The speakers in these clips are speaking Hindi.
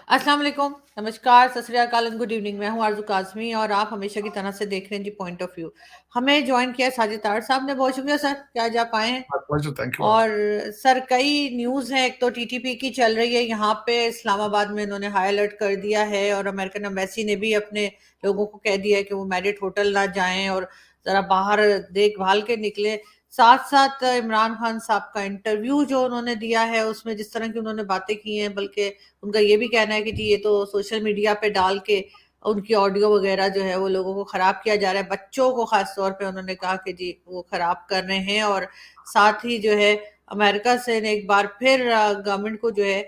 अस्सलाम वालेकुम, नमस्कार, सत श्री अकाल एंड गुड इवनिंग। मैं हूँ आरज़ू काज़मी और आप हमेशा की तरह से देख रहे हैं जी पॉइंट ऑफ व्यू। हमें जॉइन किया साजिद तार साहब ने, बहुत शुक्रिया सर कि आज आप आए हैं। Thank you. और सर कई न्यूज़ हैं, एक तो टीटीपी की चल रही है यहाँ पे इस्लामाबाद में, इन्होंने हाई अलर्ट कर दिया है और अमेरिकन एम्बेसी ने भी अपने लोगों को कह दिया है कि वो मैरिट होटल ना जाएं और ज़रा बाहर देखभाल के निकले। साथ साथ इमरान खान साहब का इंटरव्यू जो उन्होंने दिया है उसमें जिस तरह की उन्होंने बातें की हैं, बल्कि उनका ये भी कहना है कि जी ये तो सोशल मीडिया पे डाल के उनकी ऑडियो वगैरह जो है वो लोगों को खराब किया जा रहा है, बच्चों को खास तौर पे उन्होंने कहा कि जी वो खराब कर रहे हैं। और साथ ही जो है अमेरिका से एक बार फिर गवर्नमेंट को जो है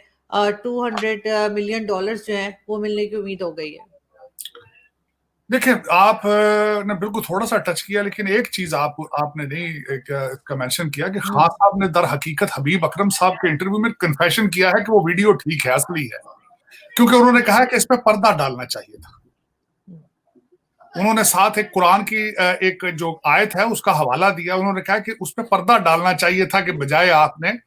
200 मिलियन डॉलर्स जो है वो मिलने की उम्मीद हो गई है। देखिए, आप ने बिल्कुल थोड़ा सा टच किया, लेकिन एक चीज आपने नहीं इसका मेंशन किया कि खान साहब ने दर हकीकत हबीब अकरम साहब के इंटरव्यू में कन्फेशन किया है कि वो वीडियो ठीक है, असली है, क्योंकि उन्होंने कहा कि इस पे पर्दा डालना चाहिए था। उन्होंने साथ एक कुरान की एक जो आयत है उसका हवाला दिया। उन्होंने कहा कि उस पे पर्दा डालना चाहिए था कि बजाय आपने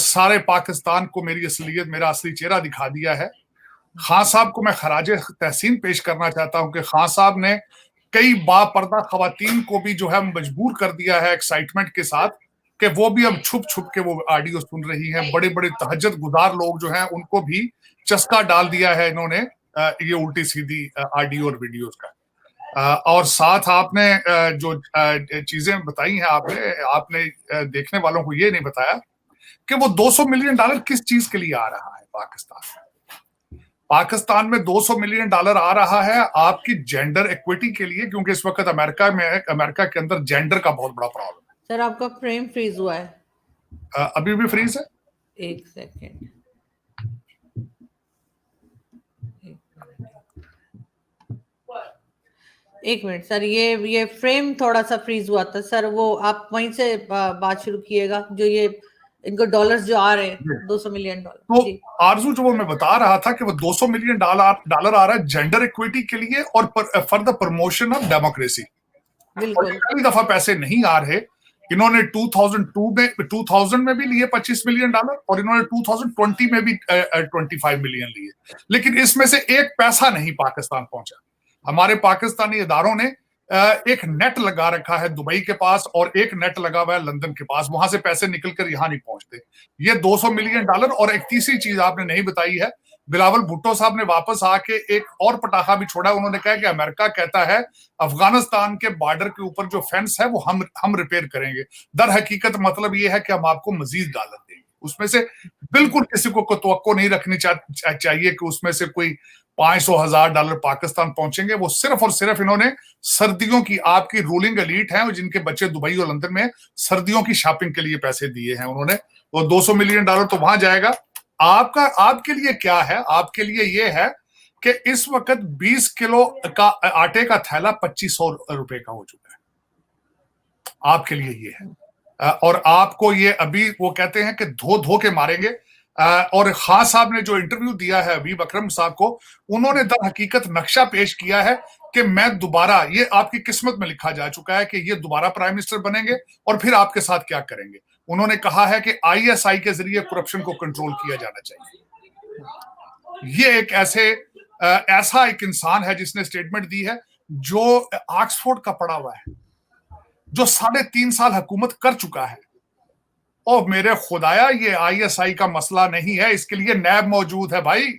सारे पाकिस्तान को मेरी असलियत, मेरा असली चेहरा दिखा दिया है। खान साहब को मैं खराजे तहसीन पेश करना चाहता हूं कि खान साहब ने कई बापर्दा खवातीन को भी जो है मजबूर कर दिया है एक्साइटमेंट के साथ कि वो भी अब छुप छुप के वो ऑडियो सुन रही हैं। बड़े बड़े तहज्जुद गुजार लोग जो हैं उनको भी चस्का डाल दिया है इन्होंने ये उल्टी सीधी ऑडियो और वीडियोस का। और साथ आपने जो चीजें बताई हैं, आपने देखने वालों को ये नहीं बताया कि वो 200 मिलियन डॉलर किस चीज के लिए आ रहा है पाकिस्तान में 200 मिलियन डॉलर आ रहा है आपकी जेंडर इक्विटी के लिए, क्योंकि इस वक्त अमेरिका के अंदर जेंडर का बहुत बड़ा प्रॉब्लम है। सर आपका फ्रेम फ्रीज हुआ है, अभी भी फ्रीज है। एक सेकेंड, एक मिनट सर, ये फ्रेम थोड़ा सा फ्रीज हुआ था सर, वो आप वहीं से बात शुरू कीजिएगा। जो ये इनको डॉलर्स जो आ रहे हैं 200 मिलियन डॉलर तो जी। आरजू, जो वो मैं बता रहा था कि वो 200 मिलियन डॉलर आ रहा है जेंडर इक्विटी के लिए और for the promotion of democracy. और ये पहली दफा पैसे नहीं आ रहे। इन्होंने 2000 में भी लिए 25 मिलियन डॉलर और इन्होंने 2020 में भी 25 मिलियन लिए, लेकिन इसमें से एक पैसा नहीं पाकिस्तान पहुंचा। हमारे पाकिस्तानी इदारों ने एक नेट लगा रखा है दुबई के पास और एक नेट लगा हुआ है लंदन के पास, वहां से पैसे निकलकर यहां नहीं पहुंचते। ये 200 मिलियन डॉलर। और एक तीसरी चीज आपने नहीं बताई है, बिलावल भुट्टो साहब ने वापस आके एक और पटाखा भी छोड़ा। उन्होंने कहा कि अमेरिका कहता है अफगानिस्तान के बॉर्डर के ऊपर जो फेंस है वो हम रिपेयर करेंगे। दर हकीकत मतलब ये है कि हम आपको मजीद डॉलर देंगे। उसमें से बिल्कुल किसी को तवक्को नहीं रखनी चाहिए कि उसमें से कोई 500,000 डॉलर पाकिस्तान पहुंचेंगे। वो सिर्फ और सिर्फ इन्होंने सर्दियों की, आपकी रूलिंग एलीट है जिनके बच्चे दुबई और लंदन में सर्दियों की शॉपिंग के लिए पैसे दिए हैं उन्होंने। वो 200 मिलियन डॉलर तो वहां जाएगा। आपके लिए क्या है? आपके लिए ये है कि इस वक्त 20 किलो का आटे का थैला 2500 रुपए का हो चुका है। आपके लिए ये है। और आपको ये अभी वो कहते हैं कि धो धो के मारेंगे। और खान साहब ने जो इंटरव्यू दिया है हबीब अकरम साहब को, उन्होंने दर हकीकत नक्शा पेश किया है कि मैं दोबारा, ये आपकी किस्मत में लिखा जा चुका है कि ये दोबारा प्राइम मिनिस्टर बनेंगे और फिर आपके साथ क्या करेंगे। उन्होंने कहा है कि आईएसआई के जरिए करप्शन को कंट्रोल किया जाना चाहिए। ये एक ऐसा एक इंसान है जिसने स्टेटमेंट दी है, जो ऑक्सफोर्ड का पढ़ा हुआ है, जो 3.5 साल हुकूमत कर चुका है। और मेरे खुदाया, ये आईएसआई का मसला नहीं है, इसके लिए नैब मौजूद है भाई।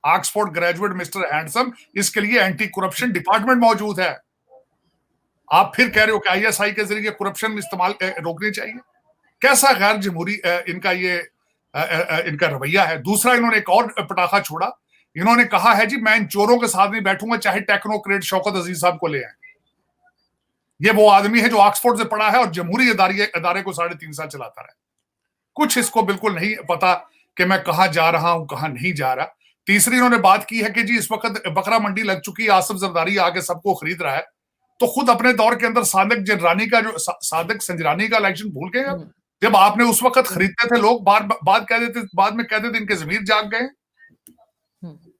ऑक्सफोर्ड ग्रेजुएट मिस्टर हैंडसम, इसके लिए एंटी करप्शन डिपार्टमेंट मौजूद है। आप फिर कह रहे हो कि आईएसआई के जरिए करप्शन इस्तेमाल रोकनी चाहिए? कैसा गैर जमहूरी इनका रवैया है। दूसरा, इन्होंने एक और पटाखा छोड़ा। इन्होंने कहा है जी मैं इन चोरों के साथ नहीं बैठूंगा चाहे टेक्नोक्रेट शौकत अजीज साहब को ले आए। ये वो आदमी है जो ऑक्सफोर्ड से पढ़ा है और जमहूरी अदारे को 3.5 साल चलाता रहा। कुछ इसको बिल्कुल नहीं पता कि मैं कहां जा रहा हूं, कहां नहीं जा रहा। तीसरी, इन्होंने बात की है कि जी इस वक्त बकरा मंडी लग चुकी है, आसिफ जरदारी आके सबको खरीद रहा है। तो खुद अपने दौर के अंदर सादिक संजरानी का इलेक्शन भूल गए। जब आपने उस वक्त खरीदते थे लोग, बाद में कहते थे इनके जमीर जाग गए।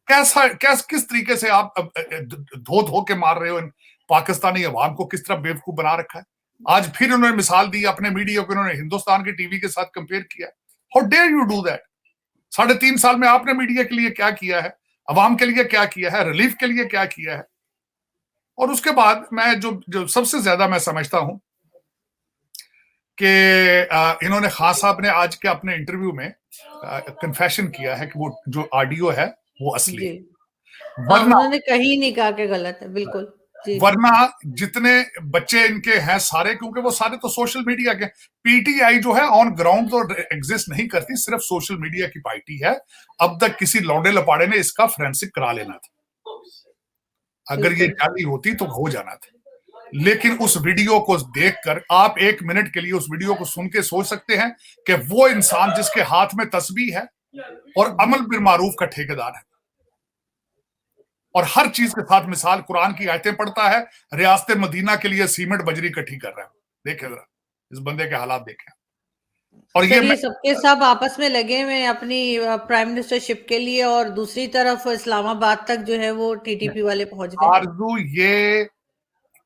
किस तरीके से आप धो धो के मार रहे हो पाकिस्तानी अवाम को, किस तरह बेवकूफ बना रखा है। आज फिर उन्होंने मिसाल दी अपने मीडिया को, उन्होंने हिंदुस्तान के टीवी के साथ कंपेयर किया। How dare you do that? 3.5 साल में आपने मीडिया के लिए क्या किया है, अवाम के लिए क्या किया है, रिलीफ के लिए क्या किया है। और उसके बाद मैं जो सबसे ज्यादा मैं समझता हूं कि इन्होंने खान साहब ने आज के अपने इंटरव्यू में कन्फेशन किया है कि वो जो ऑडियो है वो असली है। हाँ, वरना उन्होंने कहीं नहीं कहा कि गलत है, बिल्कुल जी। वरना जितने बच्चे इनके हैं सारे, क्योंकि वो सारे तो सोशल मीडिया के, पीटीआई जो है ऑन ग्राउंड तो एग्जिस्ट नहीं करती, सिर्फ सोशल मीडिया की पार्टी है। अब तक किसी लौंडे लपाड़े ने इसका फोरेंसिक करा लेना था, अगर ये जाली होती तो हो जाना था। लेकिन उस वीडियो को देखकर आप 1 मिनट के लिए उस वीडियो को सुन के सोच सकते हैं कि वो इंसान जिसके हाथ में तस्बीह है और अमल बिल मारूफ का ठेकेदार है और हर चीज के साथ मिसाल कुरान की आयतें पढ़ता है, रियासत मदीना के लिए सीमेंट बजरी इकट्ठी कर रहा है। देखे जरा इस बंदे के हालात देखें। और ये सबके सब आपस में लगे हुए हैं अपनी प्राइम मिनिस्टरशिप के लिए, और दूसरी तरफ इस्लामाबाद तक जो है वो टीटीपी वाले पहुंच गए। आरजू, ये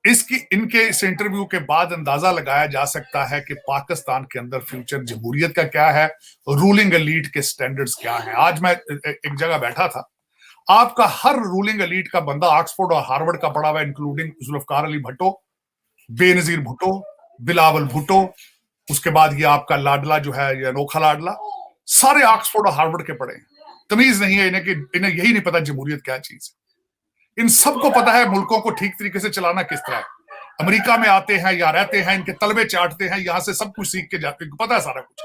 इनके इस इंटरव्यू के बाद अंदाजा लगाया जा सकता है कि पाकिस्तान के अंदर फ्यूचर जमहूरियत का क्या है, रूलिंग एलीट के स्टैंडर्ड्स क्या हैं। आज मैं एक जगह बैठा था, आपका हर रूलिंग एलीट का बंदा ऑक्सफोर्ड और हार्वर्ड का पढ़ा हुआ है, इंक्लूडिंग जुल्फकार अली भुट्टो, बेनजीर भुट्टो, बिलावल भुट्टो, उसके बाद ये आपका लाडला जो है, ये अनोखा लाडला, सारे ऑक्सफोर्ड और हार्वर्ड के पढ़े हैं। तमीज नहीं है इन्हें कि इन्हें यही नहीं पता जमहूरियत क्या चीज है। इन सबको पता है मुल्कों को ठीक तरीके से चलाना किस तरह है। अमेरिका में आते हैं या रहते हैं, इनके तलबे चाटते हैं, यहां से सब कुछ सीख के जाते हैं, पता है सारा कुछ।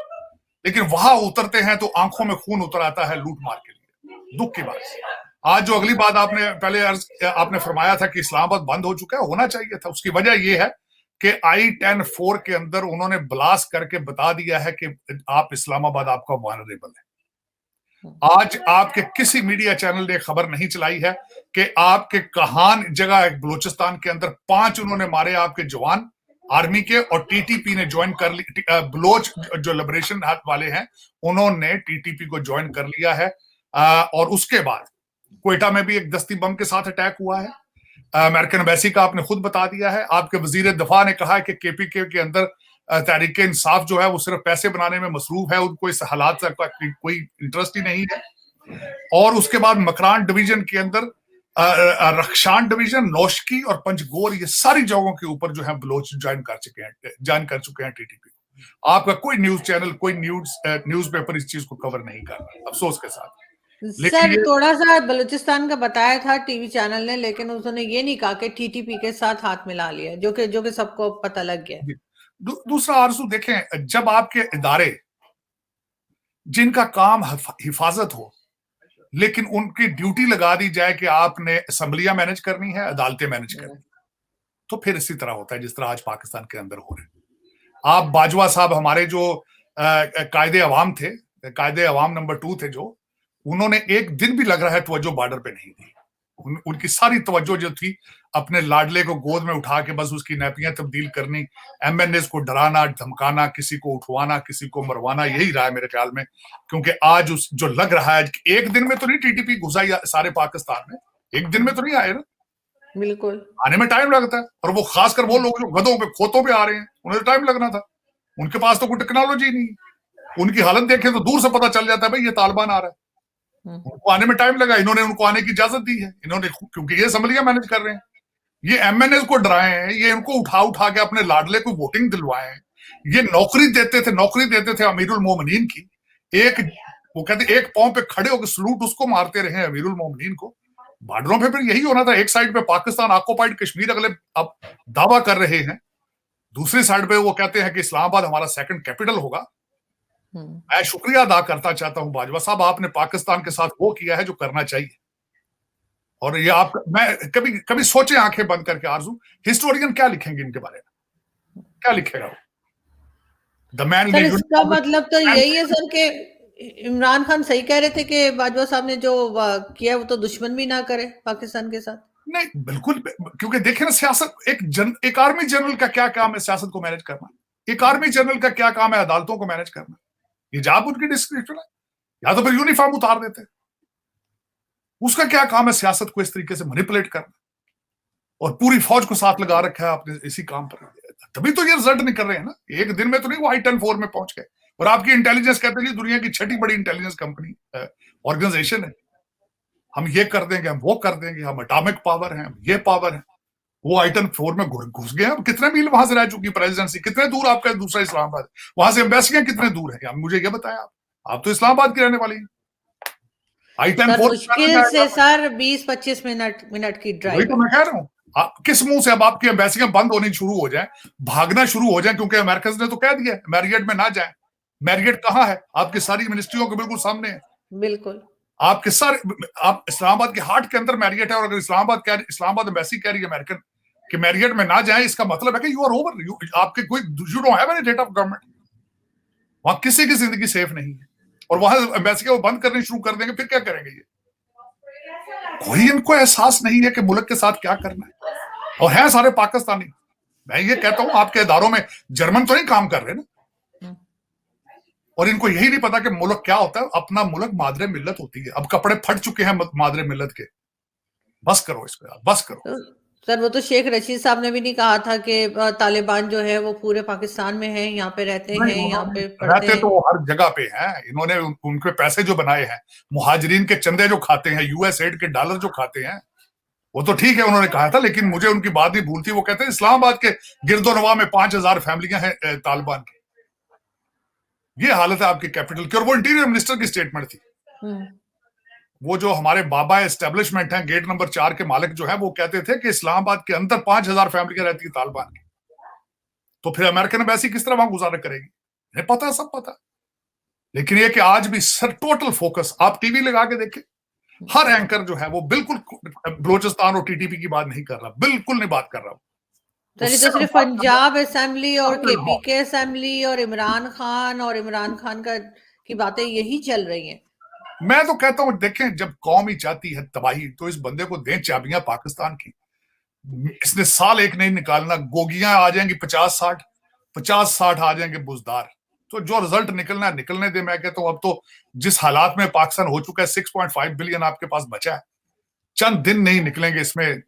लेकिन वहां उतरते हैं तो आंखों में खून उतर आता है लूट मार के लिए। दुख की बात। आज जो अगली बात आपने फरमाया था कि इस्लामाबाद बंद हो चुका है, होना चाहिए था। उसकी वजह यह है कि I-10-4 के अंदर उन्होंने ब्लास्ट करके बता दिया है कि आप इस्लामाबाद आपका वल्नरेबल है। आज आपके किसी मीडिया चैनल ने खबर नहीं चलाई है कि आपके कहान जगह बलूचिस्तान के अंदर 5 उन्होंने मारे आपके जवान आर्मी के, और टीटीपी ने ज्वाइन कर ली। बलोच जो लिबरेशन वाले हैं उन्होंने टीटीपी को ज्वाइन कर लिया है। और उसके बाद क्वेटा में भी एक दस्ती बम के साथ अटैक हुआ है। अमेरिकन एम्बेसी का आपने खुद बता दिया है। आपके वजीर दफा ने कहा है कि केपीके के अंदर तहरीक इंसाफ जो है वो सिर्फ पैसे बनाने में मसरूफ है, उनको इस हालात से कोई इंटरेस्ट ही नहीं है। और उसके बाद मकरान डिवीजन के अंदर रखशान डिवीजन, नौशकी और पंचगोर, ये सारी जगहों के ऊपर जो है बलोच ज्वाइन कर चुके हैं टीटीपी। आपका कोई न्यूज चैनल, कोई न्यूज़पेपर इस चीज को कवर नहीं कर रहा, अफसोस के साथ। सर थोड़ा सा बलूचिस्तान का बताया था टीवी चैनल ने, लेकिन उन्होंने ये नहीं कहा कि टीटीपी के साथ हाथ मिला लिया, जो कि सबको पता लग गया। दूसरा आरजू देखें, जब आपके इदारे जिनका काम हिफाजत हो, लेकिन उनकी ड्यूटी लगा दी जाए कि आपने असम्बलियां मैनेज करनी है, अदालतें मैनेज करनी, तो फिर इसी तरह होता है जिस तरह आज पाकिस्तान के अंदर हो रहे। आप बाजवा साहब हमारे जो कायदे अवाम थे, कायदे अवाम नंबर 2 थे, जो उन्होंने एक दिन भी लग रहा है तवज्जो बॉर्डर पे नहीं दी। उनकी सारी तवज्जो जो थी अपने लाडले को गोद में उठा के बस उसकी नैपियां तब्दील करनी, एमएनएस को डराना धमकाना, किसी को उठवाना, किसी को मरवाना, यही रहा है मेरे ख्याल में। क्योंकि आज जो लग रहा है कि एक दिन में तो नहीं टीटीपी घुसाई सारे पाकिस्तान में, एक दिन में तो नहीं आए ना, बिल्कुल आने में टाइम लगता है। और वो खासकर वो लोग जो गधों पे खोतों पे आ रहे हैं, उन्हें टाइम लगना था। उनके पास तो कोई टेक्नोलॉजी नहीं, उनकी हालत देखें तो दूर से पता चल जाता है भाई ये तालिबान आ रहा है। उनको आने में टाइम लगा, इन्होंने उनको आने की इजाजत दी है, इन्होंने, क्योंकि ये असम्बलियां मैनेज कर रहे हैं। ये एमएनएस को डराए हैं, ये इनको उठा के अपने लाडले को वोटिंग दिलवाए हैं। ये नौकरी देते थे अमीरुल मोमिनीन की। वो कहते एक पांव पे खड़े होकर सलूट उसको मारते रहे अमीरुल मोमिनीन को। बॉर्डरों पे फिर यही होना था। एक साइड पे पाकिस्तान ऑक्युपाइड कश्मीर अगले अब दावा कर रहे हैं, दूसरी साइड पे वो कहते हैं कि इस्लामाबाद हमारा सेकंड कैपिटल होगा। मैं शुक्रिया अदा करता चाहता हूं बाजवा साहब, आपने पाकिस्तान के साथ वो किया है जो करना चाहिए। और ये आप, मैं कभी सोचे आंखें बंद करके आरजू, हिस्टोरियन क्या लिखेंगे इनके बारे में, क्या लिखेगा वो? The man. इसका मतलब तो यही है सर कि इमरान खान सही कह रहे थे कि बाजवा साहब ने जो किया वो तो दुश्मन भी ना करे पाकिस्तान के साथ। नहीं बिल्कुल, क्योंकि देखे ना सियासत, एक आर्मी जनरल का क्या काम है सियासत को मैनेज करना, एक आर्मी जनरल का क्या काम है अदालतों को मैनेज करना। ये जॉब उनकी डिस्क्रिप्शन है, या तो फिर यूनिफॉर्म उतार देते। उसका क्या काम है सियासत को इस तरीके से मैनिपुलेट करना, और पूरी फौज को साथ लगा रखा है आपने इसी काम पर। तभी तो ये रिजल्ट नहीं कर रहे हैं ना, एक दिन में तो नहीं वो I-10-4 में पहुंच गए। और आपकी इंटेलिजेंस कहते हैं कि दुनिया की छठी बड़ी इंटेलिजेंस कंपनी ऑर्गेनाइजेशन है, हम ये कर देंगे, हम वो कर देंगे, हम एटॉमिक पावर हैं, ये पावर है। वो आइटम 4 में घुस गए। अब कितने मील वहां से रह चुकी प्रेसिडेंसी, कितने दूर आपका दूसरा इस्लामाबाद, वहां से एम्बेसियां कितने दूर है, मुझे ये बताया। आप तो इस्लामाबाद की रहने वाली हैं। आई-10 सर फोर्स मुश्किल से सर 20-25 मिनट की वही ड्राइव तो है। मैं कह रहा हूँ। किस मुंह से अब आपकी एम्बेसियां बंद होनी शुरू हो जाए, भागना शुरू हो जाए, क्योंकि अमेरिकन ने तो कह दिया मैरियट में ना जाए। मैरियट कहाँ है? आपकी सारी मिनिस्ट्रियों के बिल्कुल सामने है। बिल्कुल। आपके सारे, आप इस्लामाबाद के हार्ट के अंदर मैरियट है, और अगर इस्लामाबाद एम्बेसी कह रही है अमेरिकन कि मैरियट में ना जाए, इसका मतलब है कि यू आर ओवर, आपके कोई, you don't have any date of government. वहां किसी की जिंदगी सेफ नहीं है, और वहां एम्बेसी को बंद करनी शुरू कर देंगे, फिर क्या करेंगे ये? कोई इनको एहसास नहीं है कि मुल्क के साथ क्या करना है, और हैं सारे पाकिस्तानी। मैं ये कहता हूं आपके इदारों में जर्मन तो नहीं काम कर रहे ना, और इनको यही नहीं पता कि मुल्क क्या होता है। अपना मुल्क मादरे मिल्लत होती है। अब कपड़े फट चुके हैं मादरे मिल्लत के, बस करो इसको यार, बस करो। तो सर वो तो शेख रशीद साहब ने भी नहीं कहा था कि तालिबान जो है वो पूरे पाकिस्तान में है, यहाँ पे रहते नहीं, हैं, यहाँ पे पढ़ते रहते हैं। तो वो हर जगह पे हैं। इन्होंने उनके पैसे जो बनाए हैं, मुहाजिरीन के चंदे जो खाते हैं, यूएस एड के डॉलर जो खाते हैं, वो तो ठीक है उन्होंने कहा था, लेकिन मुझे उनकी बात नहीं भूलती। वो कहते हैं इस्लामाबाद के गिरदोनवा में 5,000 फैमिलियां हैं तालिबान की। ये हालत है आपकी कैपिटल की, और वो इंटीरियर मिनिस्टर की स्टेटमेंट थी। वो जो हमारे बाबा एस्टेब्लिशमेंट है, गेट नंबर 4 के मालिक जो है, वो कहते थे कि इस्लामाबाद के अंदर 5,000 फैमिलियां रहती है तालिबान की। तो फिर अमेरिकन एम्बेसी किस तरह वहां गुजारा करेगी? नहीं पता, सब पता। लेकिन ये कि आज भी सर टोटल फोकस, आप टीवी लगा के देखें, हर एंकर जो है वो बिल्कुल बलोचिस्तान और टीटीपी की बात नहीं कर रहा, बिल्कुल नहीं बात कर रहा। सर ये तो सिर्फ पंजाब असेंबली और केपीके असेंबली और इमरान खान का की बातें यही चल रही हैं। मैं तो कहता हूं देखें, जब कौम ही चाहती है तबाही, तो इस बंदे को दें चाबियां पाकिस्तान की। इसने साल एक नहीं निकालना, गोगियां आ जाएंगी 50-60 आ जाएंगे बुजदार। तो जो रिजल्ट निकलना है निकलने दे। मैं कहता हूं अब तो जिस हालात में पाकिस्तान हो चुका है, 6.5 बिलियन आपके पास बचा है, चंद दिन नहीं निकलेंगे इसमें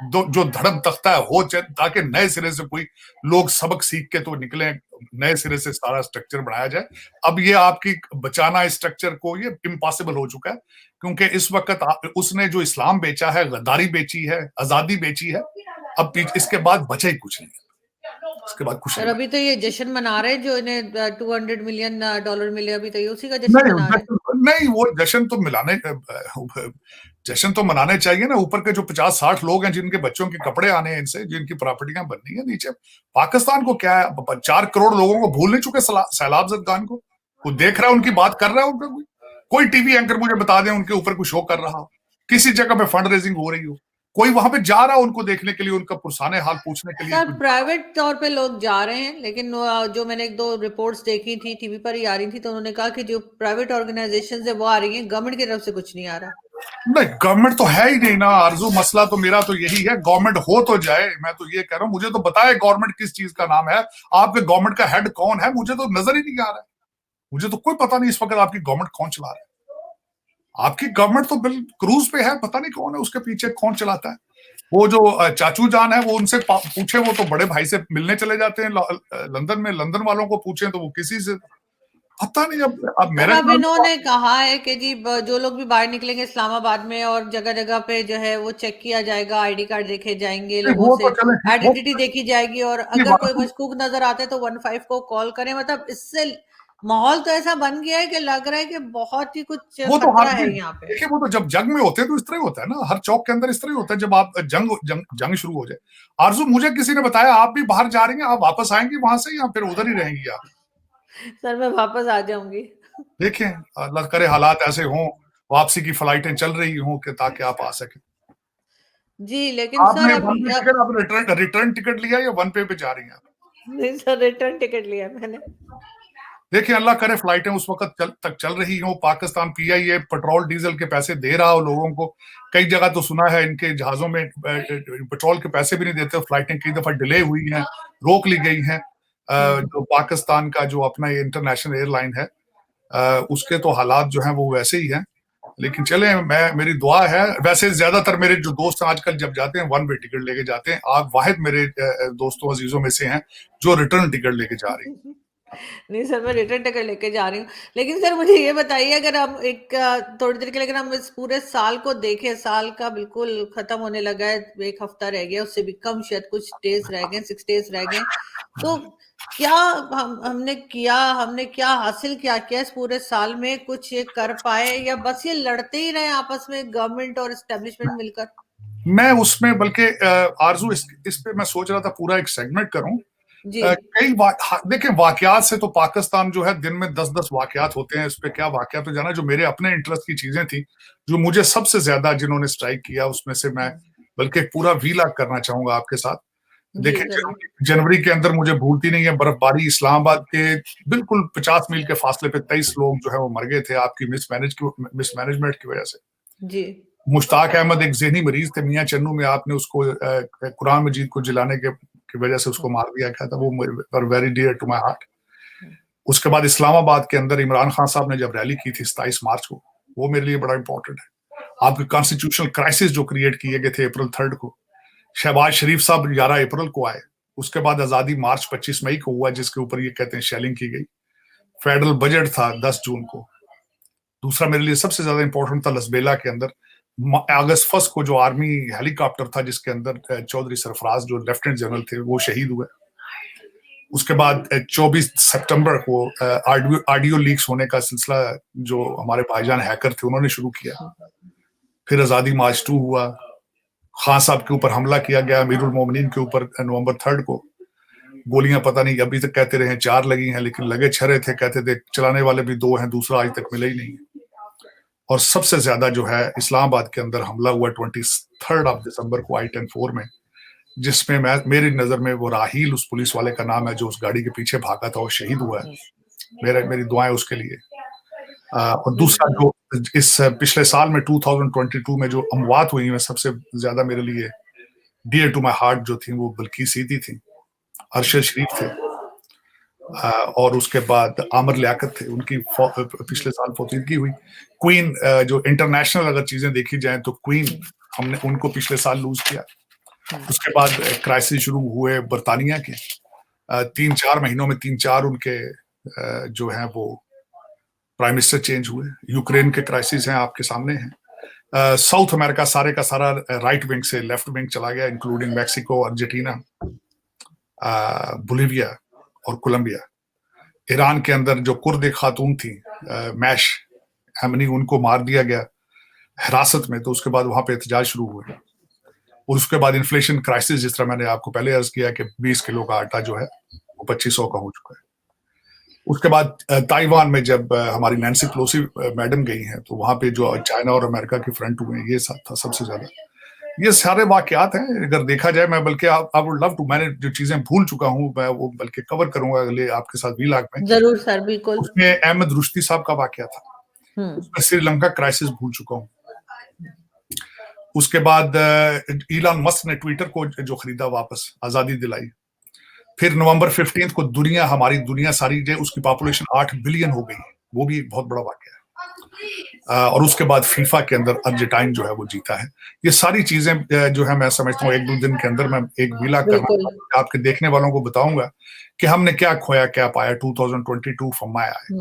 जो धर्म तख्ता है हो, ताकि नए सिरे से कोई लोग सबक सीख के तो निकले, नए सिरे से सारा स्ट्रक्चर बढ़ाया जाए। अब ये आपकी बचाना इस स्ट्रक्चर को, ये इम्पॉसिबल हो चुका है, क्योंकि इस वक्त उसने जो इस्लाम बेचा है, गद्दारी बेची है, आजादी बेची है। अब इसके बाद बचा ही कुछ नहीं, इसके बाद कुछ सर अभी तो ये जश्न मना रहे हैं जो इन्हें $200 मिलियन मिले, अभी तो ये उसी का जश्न मना रहे हैं। नहीं, वो जश्न तो मनाने चाहिए ना। ऊपर के जो 50-60 लोग हैं जिनके बच्चों के कपड़े आने हैं इनसे, जिनकी प्रॉपर्टियां बननी है, नीचे पाकिस्तान को क्या है? 4 करोड़ लोगों को भूल नहीं चुके सैलाब ज़रदान को? वो देख रहा है, उनकी बात कर रहा है उनका कोई टीवी एंकर मुझे बता दें उनके ऊपर कोई शो कर रहा हो, किसी जगह पे फंड रेजिंग हो रही हो, कोई वहां पे जा रहा है उनको देखने के लिए, उनका पुरसाने हाल पूछने के लिए? सर प्राइवेट तौर पे लोग जा रहे हैं, लेकिन जो मैंने 1-2 रिपोर्ट्स देखी थी, टीवी पर ही आ रही थी, तो उन्होंने कहा कि जो प्राइवेट ऑर्गेनाइजेशन है वो आ रही हैं, गवर्नमेंट की तरफ से कुछ नहीं आ रहा। नहीं, गवर्नमेंट तो है ही नहीं ना आरजू। मसला तो मेरा तो यही है, गवर्नमेंट हो तो जाए। मैं तो ये कह रहा हूं, मुझे तो बताए गवर्नमेंट किस चीज का नाम है, आपके गवर्नमेंट का हेड कौन है, मुझे तो नजर ही नहीं आ रहा है। मुझे तो कोई पता नहीं इस वक्त आपकी गवर्नमेंट कौन चला रहा है। आपकी गवर्नमेंट तो बिल क्रूज पे है, पता नहीं कौन है उसके पीछे, कौन चलाता है। वो जो चाचू जान है, वो उनसे पूछे, वो तो बड़े भाई से मिलने चले जाते हैं लंदन में। लंदन वालों को पूछे तो वो किसी से पता नहीं। अब मेरा अब इन्होंने कहा है कि जी जो लोग भी बाहर निकलेंगे इस्लामाबाद में, और जगह जगह पे जो है वो चेक किया जाएगा, आईडी कार्ड देखे जाएंगे, लोगों वो से तो चले, आइडेंटिटी देखी जाएगी, और अगर कोई मशकूक नजर आते तो 15 को कॉल करें। मतलब इससे माहौल तो ऐसा बन गया है कि लग रहा है कि बहुत ही कुछ वो तो खतरा है यहाँ पे। देखिए, वो तो जब जंग में होते हैं तो इस तरह ही होता है ना, हर चौक के अंदर इस तरह ही होता है। जब आप जंग शुरू हो जाए। आरजू, मुझे किसी ने बताया आप भी बाहर जा रही हैं, आप वापस आएंगी वहां से या फिर उधर ही रहेंगी आप? सर मैं वापस आ जाऊंगी। देखें, अल्लाह करे हालात ऐसे हों, वापसी की फ्लाइटें चल रही हों कि ताकि आप आ सके। जी लेकिन सर आपने रिटर्न टिकट लिया या वन पे जा रही हैं आप? नहीं सर, रिटर्न टिकट लिया मैंने। देखिए, अल्लाह करे फ्लाइटें उस वक्त तक चल रही हो। पाकिस्तान पीआईए पेट्रोल डीजल के पैसे दे रहा हो लोगों को। कई जगह तो सुना है इनके जहाजों में पेट्रोल के पैसे भी नहीं देते। फ्लाइटें कई दफा डिले हुई हैं, रोक ली गई हैं। जो पाकिस्तान का जो अपना ये इंटरनेशनल एयरलाइन है, उसके तो हालात जो हैं वो वैसे ही हैं। लेकिन चले, मेरी दुआ है। वैसे ज्यादातर मेरे जो दोस्त आजकल जब जाते हैं वन वे टिकट लेके जाते हैं। आप वाहिद मेरे दोस्तों अजीजों में से हैं जो रिटर्न टिकट लेके जा रही हैं। नहीं सर, मैं रिटर्न टिकट लेके जा रही हूँ। लेकिन सर मुझे ये बताइए, अगर हम एक थोड़ी देर के लिए अगर हम इस पूरे साल को देखें, साल का बिल्कुल खत्म होने लगा है, एक हफ्ता रह गया, उससे भी कम, शायद कुछ डेज रह गए, 6 डेज रह गए, तो क्या हमने क्या हासिल किया इस पूरे साल में, कुछ ये कर पाए, या बस ये लड़ते ही रहे आपस में गवर्नमेंट और एस्टेब्लिशमेंट मिलकर? मैं उसमें बल्कि आरजू इस पे मैं सोच रहा था पूरा एक सेगमेंट करूं। जी देखिए, वाकयात से तो पाकिस्तान जो है दिन में 10-10 वाकयात होते हैं। इस पे क्या वाकयात तो जाना, जो मेरे अपने इंटरेस्ट की चीजें थी, जो मुझे सबसे ज्यादा जिन्होंने स्ट्राइक किया, उसमें से मैं बल्कि एक पूरा वीलॉग करना चाहूंगा आपके साथ। जी देखिए, जरूर। जनवरी के अंदर मुझे भूलती नहीं है बर्फबारी। इस्लामाबाद के बिल्कुल 50 मील के फासले पे 23 लोग जो है वो मर गए थे आपकी मिसमैनेजमेंट की वजह से। जी मुश्ताक अहमद एक ज़हनी मरीज थे, मियां चन्नू में आपने उसको कुरान मजीद को जलाने की वजह से उसको मार दिया गया था। वो very dear to my heart. उसके बाद इस्लामाबाद के अंदर इमरान खान साहब ने जब रैली की थी 27 मार्च को, वो मेरे लिए बड़ा इंपॉर्टेंट है। आपके कॉन्स्टिट्यूशनल क्राइसिस जो क्रिएट किए गए थे अप्रैल 3 को, शहबाज शरीफ साहब 11 अप्रैल को आए। उसके बाद आजादी मार्च 25 मई को हुआ, जिसके ऊपर ये कहते हैं शेलिंग की गई। फेडरल बजट था 10 जून को। दूसरा मेरे लिए सबसे ज्यादा इंपॉर्टेंट था लसबेला के अंदर अगस्त 1 को जो आर्मी हेलीकॉप्टर था, जिसके अंदर चौधरी सरफराज जो लेफ्टिनेंट जनरल थे वो शहीद हुए। उसके बाद 24 सितंबर को ऑडियो लीक्स होने का सिलसिला जो हमारे भाईजान हैकर थे उन्होंने शुरू किया। फिर आजादी मार्च 2 हुआ। खान साहब के ऊपर हमला किया गया, अमीरुल मोमिनीन के ऊपर नवंबर 3 को। गोलियां पता नहीं, अभी तक कहते रहे 4 लगी हैं, लेकिन लगे 6 रहे थे। कहते थे चलाने वाले भी 2 हैं, दूसरा आज तक मिला ही नहीं है। और सबसे ज्यादा जो है इस्लामाबाद के अंदर हमला हुआ 23 दिसंबर को I-10-4 में, जिसमें मेरी नजर में वो राहील उस पुलिस वाले का नाम है जो उस गाड़ी के पीछे भागा था और शहीद हुआ है। मेरी दुआएं उसके लिए। और दूसरा जो इस पिछले साल में 2022 में जो अमवात हुई है, सबसे ज्यादा मेरे लिए डियर टू माई हार्ट जो थी, वो बल्कि सीधी थी, अरशद शरीफ थे, और उसके बाद आमिर लियाकत थे। उनकी पिछले साल फौतीदगी हुई। क्वीन, जो इंटरनेशनल अगर चीजें देखी जाए तो क्वीन, हमने उनको पिछले साल लूज किया। उसके बाद क्राइसिस शुरू हुए बरतानिया के। 3-4 महीनों में 3-4 उनके जो हैं वो प्राइम मिनिस्टर चेंज हुए। यूक्रेन के क्राइसिस हैं आपके सामने हैं। साउथ अमेरिका सारे का सारा राइट विंग से लेफ्ट विंग चला गया, इंक्लूडिंग मैक्सिको, अर्जेंटीना, बोलिविया और कोलंबिया। ईरान के अंदर जो कुर्द खातून थी मैश एमनी, उनको मार दिया गया हिरासत में। तो उसके बाद वहां पे एहतजाज शुरू हुए। और उसके बाद इन्फ्लेशन क्राइसिस, जिस तरह मैंने आपको पहले अर्ज किया कि 20 किलो का आटा जो है वो 2500 का हो चुका है। उसके बाद ताइवान में जब हमारी नैन्सी पेलोसी मैडम गई हैं, तो वहां पे जो चाइना और अमेरिका के फ्रंट हुए, ये था सबसे ज्यादा। ये सारे वाकयात हैं अगर देखा जाए। मैं बल्कि आई वुड लव टू, मैंने जो चीजें भूल चुका हूं मैं वो बल्कि कवर करूंगा अगले आपके साथ वीलॉग में। जरूर सर, बिल्कुल। उसमें अहमद रुश्ती साहब का वाकया था। उसमें श्रीलंका क्राइसिस भूल चुका हूं। उसके बाद इलॉन मस्क ने ट्विटर को जो खरीदा, वापस आजादी दिलाई। फिर नवंबर 15 को हमारी दुनिया सारी जो उसकी पॉपुलेशन 8 बिलियन हो गई, वो भी बहुत बड़ा वाकया है। और उसके बाद फीफा के अंदर अर्जेंटाइन जो है वो जीता है। ये सारी चीजें जो है मैं समझता हूँ 1-2 दिन के अंदर मैं एक वीलॉग करना आपके देखने वालों को बताऊंगा कि हमने क्या खोया क्या पाया 2022 फ्रॉम माय आई।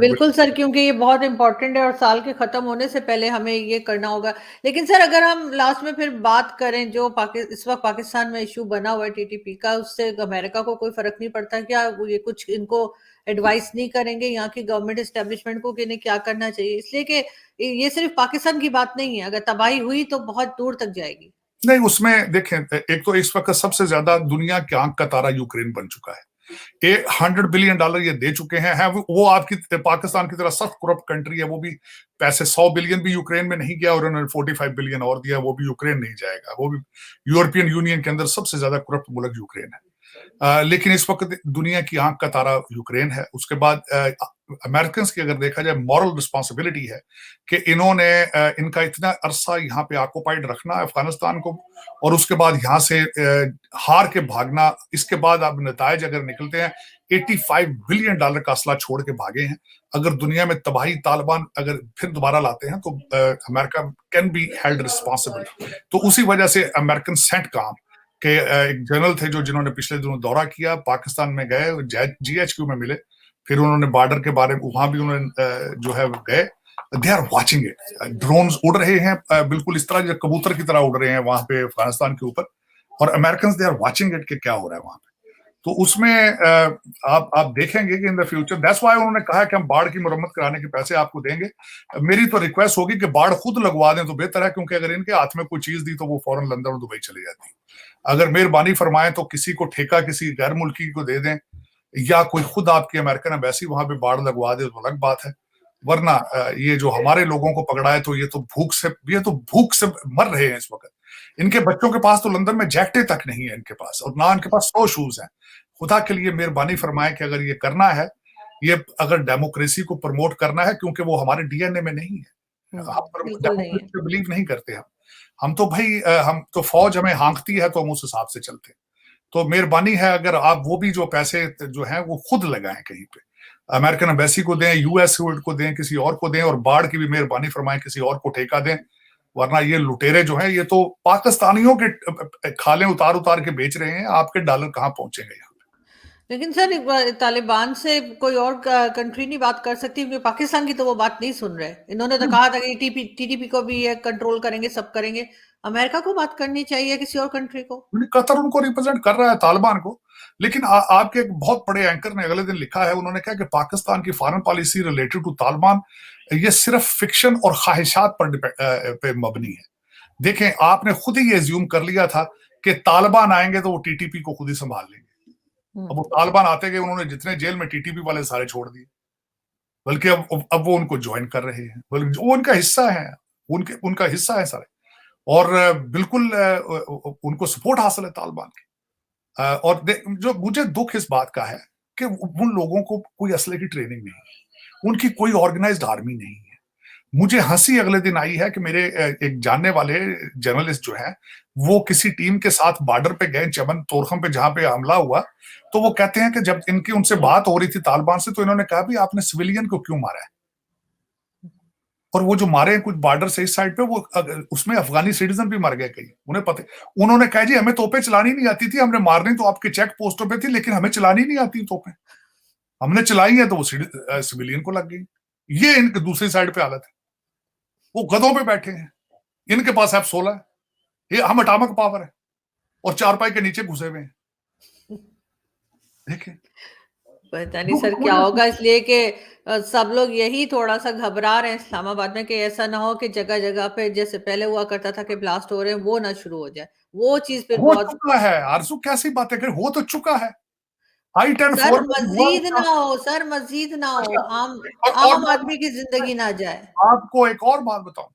बिल्कुल सर, क्योंकि ये बहुत इंपॉर्टेंट है और साल के खत्म होने से पहले हमें ये करना होगा। लेकिन सर अगर हम लास्ट में फिर बात करें, जो इस वक्त पाकिस्तान में इशू बना हुआ है टीटीपी का, उससे अमेरिका को कोई फर्क नहीं पड़ता क्या? वो ये कुछ इनको एडवाइस नहीं करेंगे यहाँ की गवर्नमेंट एस्टेब्लिशमेंट को कि इन्हें क्या करना चाहिए? इसलिए कि ये सिर्फ पाकिस्तान की बात नहीं है, अगर तबाही हुई तो बहुत दूर तक जाएगी। नहीं, उसमें देखें, एक तो इस वक्त सबसे ज्यादा दुनिया की आंख का तारा यूक्रेन बन चुका है। $100 बिलियन ये दे चुके हैं। वो आपकी पाकिस्तान की तरह सख्त करप्ट कंट्री है। वो भी पैसे 100 बिलियन भी यूक्रेन में नहीं गया और उन्होंने 45 बिलियन और दिया, वो भी यूक्रेन नहीं जाएगा। वो भी यूरोपियन यूनियन के अंदर सबसे ज्यादा करप्ट मुल्क यूक्रेन है। लेकिन इस वक्त दुनिया की आंख का तारा यूक्रेन है। उसके बाद अमेरिकन की अगर देखा जाए मॉरल रिस्पॉन्सिबिलिटी है कि इन्होंने इनका इतना अरसा यहाँ पे ऑक्युपाइड रखना अफगानिस्तान को, और उसके बाद यहाँ से हार के भागना। इसके बाद अब नतायज अगर निकलते हैं, $85 बिलियन का असला छोड़ के भागे हैं। अगर दुनिया में तबाही तालिबान अगर फिर दोबारा लाते हैं तो America can be held responsible. तो उसी वजह से अमेरिकन सेंट काम कि एक जनरल थे जिन्होंने पिछले दिनों दौरा किया, पाकिस्तान में गए, GHQ में मिले, फिर उन्होंने बॉर्डर के बारे में वहां भी उन्होंने जो है गए। They are watching it, drones उड़ रहे हैं बिल्कुल इस तरह जो कबूतर की तरह उड़ रहे हैं वहां पे अफगानिस्तान के ऊपर, और American they are watching it कि क्या हो रहा है वहां पे। तो उसमें आप देखेंगे कि in the future, that's why उन्होंने कहा कि हम बाढ़ की मरम्मत कराने के पैसे आपको देंगे। मेरी तो रिक्वेस्ट होगी कि बाढ़ खुद लगवा दें तो बेहतर है, क्योंकि अगर इनके हाथ में कोई चीज दी तो वो फौरन लंदन और दुबई चली जाती। अगर मेहरबानी फरमाएं तो किसी को ठेका किसी गैर मुल्की को दे दें, या कोई खुद आपकी अमेरिकन एम्बेसी वहां पे बाढ़ लगवा दे तो अलग बात है। वरना ये जो हमारे लोगों को पकड़ा है तो ये तो भूख से मर रहे हैं इस वक्त। इनके बच्चों के पास तो लंदन में जैकेटें तक नहीं है इनके पास, और ना इनके पास 100 शूज हैं। खुदा के लिए मेहरबानी फरमाए कि अगर ये करना है, ये अगर डेमोक्रेसी को प्रमोट करना है, क्योंकि वो हमारे डीएनए में नहीं है, हम डेमोक्रेसी पे बिलीव नहीं करते। हम तो भाई हम तो फौज हमें हाँकती है तो हम उस हिसाब से चलते हैं। तो मेहरबानी है अगर आप वो भी जो पैसे जो हैं वो खुद लगाएं कहीं पे, अमेरिकन एम्बेसी को दें, यूएस को दें, किसी और को दें, और बाढ़ की भी मेहरबानी फरमाएं किसी और को ठेका दें। वरना ये लुटेरे जो हैं ये तो पाकिस्तानियों के खाले उतार उतार के बेच रहे हैं, आपके डॉलर कहाँ पहुंचेंगे यहाँ पे। लेकिन सर तालिबान से कोई और कंट्री नहीं बात कर सकती, क्योंकि पाकिस्तान की तो वो बात नहीं सुन रहे। इन्होंने तो कहा था कि TTP को भी ये कंट्रोल करेंगे, सब करेंगे। अमेरिका को बात करनी चाहिए, किसी और कंट्री को। कतर उनको रिप्रेजेंट कर रहा है, तालिबान को। लेकिन आपके एक बहुत बड़े एंकर ने अगले दिन लिखा है, उन्होंने कहा कि पाकिस्तान की foreign policy related to Taliban ये सिर्फ फिक्शन और ख्वाहिशात पे मबनी है। देखें, आपने खुद ही ये एज्यूम कर लिया था कि तालिबान आएंगे तो वो TTP को खुद ही संभाल लेंगे। अब वो तालिबान आते गए, उन्होंने जितने जेल में TTP वाले सारे छोड़ दिए, बल्कि अब वो उनको ज्वाइन कर रहे हैं, बल्कि वो उनका हिस्सा है, उनका हिस्सा है सारे, और बिल्कुल उनको सपोर्ट हासिल है तालिबान की। और जो मुझे दुख इस बात का है कि उन लोगों को कोई असले की ट्रेनिंग नहीं है, उनकी कोई ऑर्गेनाइज्ड आर्मी नहीं है। मुझे हंसी अगले दिन आई है कि मेरे एक जानने वाले जर्नलिस्ट जो है वो किसी टीम के साथ बॉर्डर पे गए, चमन तोरखम पे जहां पे हमला हुआ, तो वो कहते हैं कि जब इनकी उनसे बात हो रही थी तालिबान से, तो इन्होंने कहा भी आपने सिविलियन को क्यों मारा है, और वो जो मारे हैं कुछ बॉर्डर से इस साइड पे, वो उसमें अफगानी सिटीजन भी मर गए कई, उन्हें पता। उन्होंने कहा जी हमें तोपें चलानी नहीं आती थी, हमने मारनी तो आपके चेक पोस्टों पे थी, लेकिन हमें चलानी नहीं आती तोपें, हमने चलाई है तो वो सिविलियन को लग गई। ये इनकी दूसरी साइड पे हालत है, वो गधों पे बैठे हैं, इनके पास F-16 है, ये हम अटामिक पावर है, और चारपाई के नीचे घुसे हुए हैं। देखिए पता नहीं सर क्या होगा, इसलिए कि सब लोग यही थोड़ा सा घबरा रहे हैं इस्लामाबाद में कि ऐसा ना हो कि जगह जगह पे जैसे पहले हुआ करता था कि ब्लास्ट हो रहे हैं, वो ना शुरू हो जाए। वो चीज फिर हो बहुत चुका है। आरजू कैसी बातें कर, हो तो चुका है। सर मजीद ना हो, सर मजीद ना हो, आम आदमी की जिंदगी ना जाए। आपको एक और बात बताऊं,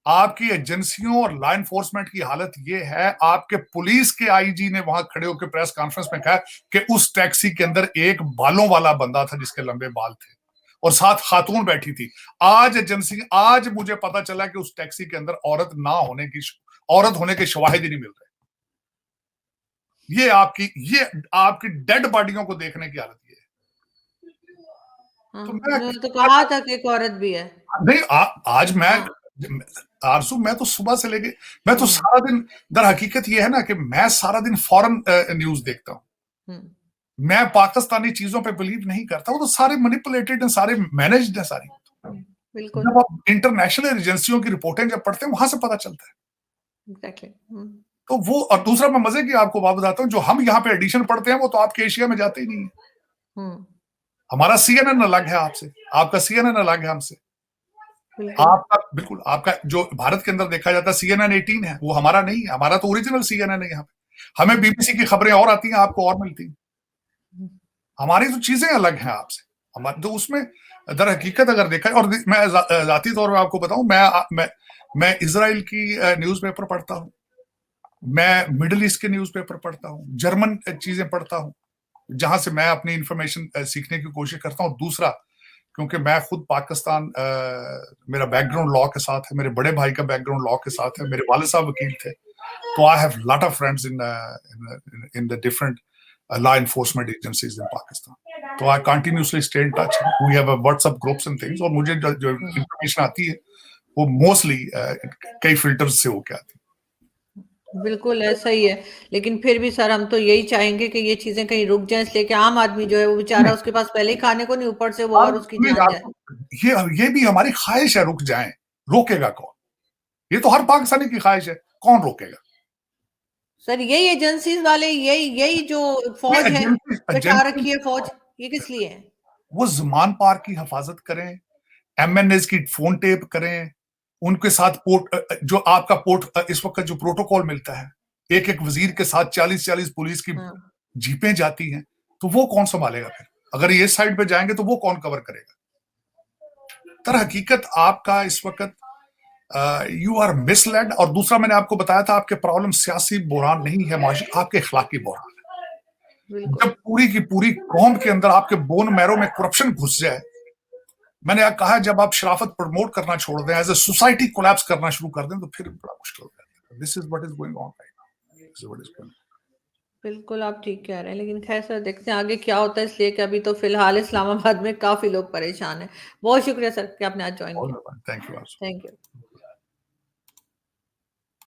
आपकी एजेंसियों और लॉ एनफोर्समेंट की हालत ये है, आपके पुलिस के आईजी ने वहां खड़े होकर प्रेस कॉन्फ्रेंस में कहा कि उस टैक्सी के अंदर एक बालों वाला बंदा था जिसके लंबे बाल थे, और साथ खातून बैठी थी। आज मुझे पता चला कि उस टैक्सी के अंदर औरत होने के शवाहिद ही नहीं मिल रहे। ये आपकी डेड बॉडियों को देखने की हालत ये है। तो मैं तो कहा था कि एक औरत भी है। नहीं, आज मैं आरजू, मैं तो सुबह से लेके मैं तो सारा दिन, दर हकीकत ये है ना कि मैं सारा दिन फॉरेन न्यूज देखता हूँ। मैं पाकिस्तानी चीजों पे बिलीव नहीं करता, वो तो सारे मैनिपुलेटेड हैं, सारे मैनेज्ड हैं सारी। बिल्कुल। जब आप इंटरनेशनल एजेंसियों की रिपोर्टें जब पढ़ते हैं वहां से पता चलता है। एग्जैक्टली। तो वो, और दूसरा मैं मजे की आपको बात बताता हूँ, जो हम यहाँ पे एडिशन पढ़ते हैं वो तो आपके एशिया में जाते ही नहीं है। हमारा CNN अलग है आपसे, आपका CNN अलग है हमसे। आपका बिल्कुल, आपका जो भारत के अंदर देखा जाता है CNN 18 है, वो हमारा नहीं है। हमारा तो ओरिजिनल CNN है यहाँ पे। हमें BBC की खबरें और आती हैं, आपको और मिलती हैं। हमारी तो चीजें अलग हैं आपसे। हमारे तो उसमें दर हकीकत अगर देखा, और मैं जाती तौर पर आपको बताऊं, मैं इजराइल की न्यूज़पेपर पढ़ता हूं, मैं मिडिल ईस्ट के न्यूज़पेपर पढ़ता हूं, जर्मन चीजें पढ़ता हूं, जहां से मैं अपनी इंफॉर्मेशन सीखने की कोशिश करता हूं। दूसरा, क्योंकि मैं खुद पाकिस्तान, मेरा बैकग्राउंड लॉ के साथ है, मेरे बड़े भाई का बैकग्राउंड लॉ के साथ है, मेरे वाले साहब वकील थे, तो I have lot of friends in the different law enforcement agencies in Pakistan. So I continuously stay in touch. We have a WhatsApp groups and things. और मुझे जो information आती है वो mostly कई filters से होके आती है। बिल्कुल ऐसा ही है। लेकिन फिर भी सर हम तो यही चाहेंगे कि ये चीजें कहीं रुक जाएं, इसलिए कि आम आदमी जो है वो बेचारा, उसके पास पहले ही खाने को नहीं, ऊपर से वो और उसकी जान जाए। ये भी हमारी ख्वाहिश है, रुक जाएं। रोकेगा कौन? ये तो हर पाकिस्तानी की ख्वाहिश है, कौन रोकेगा? सर यही एजेंसीज वाले, यही यही जो फौज है, बैठा रखी है फौज, ये किस लिए है? वो ज़मान पार की हिफाजत करें, एमएनएस की फोन टेप करें, उनके साथ जो आपका इस वक्त जो प्रोटोकॉल मिलता है, एक एक वजीर के साथ 40-40 पुलिस की जीपें जाती हैं, तो वो कौन संभालेगा फिर? अगर ये साइड पे जाएंगे तो वो कौन कवर करेगा? तर हकीकत आपका इस वक्त यू आर मिसलेड। और दूसरा, मैंने आपको बताया था, आपके प्रॉब्लम सियासी बुरान नहीं है, माशी, आपके अखलाकी बुरान है। जब पूरी की पूरी कौम के अंदर आपके बोन मैरो में करप्शन घुस जाए, मैंने कहा जब आप शराफत प्रमोट करना छोड़ दें, एज ए सोसाइटी कोलैप्स करना शुरू कर दें, तो फिर बड़ा मुश्किल हो जाता है। This is what is going on right now, this is what is going. बिल्कुल आप ठीक कह रहे हैं, लेकिन खैर सर देखते हैं आगे क्या होता है, इसलिए कि अभी तो फिलहाल इस्लामाबाद में काफी लोग परेशान हैं। बहुत शुक्रिया सर कि आपने आज ज्वाइन किया। On. Thank you. Thank you.